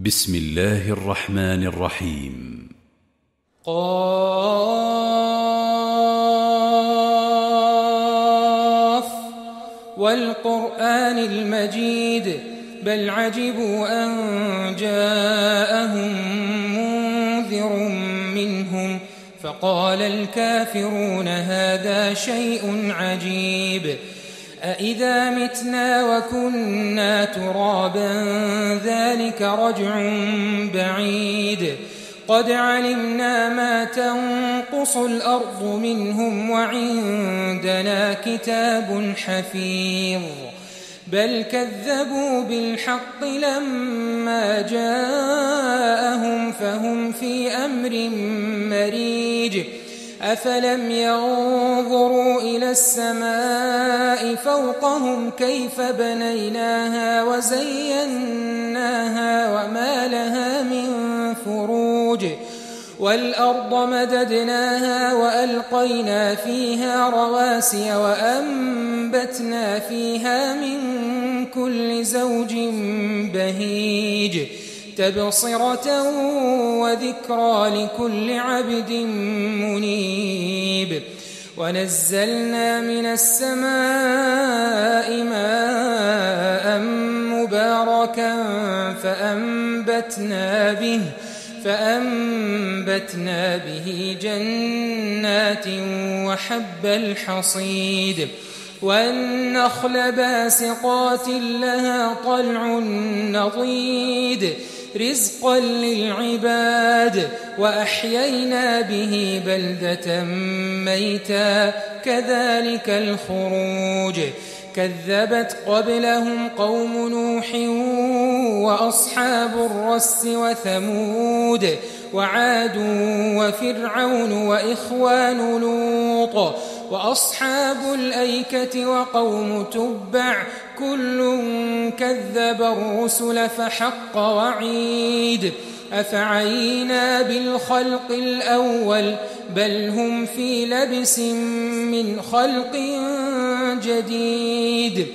بسم الله الرحمن الرحيم. قاف والقرآن المجيد بل عجبوا أن جاءهم منذر منهم فقال الكافرون هذا شيء عجيب أإذا متنا وكنا ترابا ذلك رجع بعيد قد علمنا ما تنقص الأرض منهم وعندنا كتاب حفيظ بل كذبوا بالحق لما جاءهم فهم في أمر مريج أفلم ينظروا إلى السماء فوقهم كيف بنيناها وزيناها وما لها من فروج والأرض مددناها وألقينا فيها رواسي وأنبتنا فيها من كل زوج بهيج تبصرة وذكرى لكل عبد منيب ونزلنا من السماء ماء مباركا فأنبتنا به جنات وحب الحصيد والنخل باسقات لها طلع نضيد رزقا للعباد وأحيينا به بلدة ميتا كذلك الخروج كذبت قبلهم قوم نوح وأصحاب الرس وثمود وعاد وفرعون وإخوان لوط وأصحاب الأيكة وقوم تبع كل كذب الرسل فحق وعيد أفعينا بالخلق الأول بل هم في لبس من خلق جديد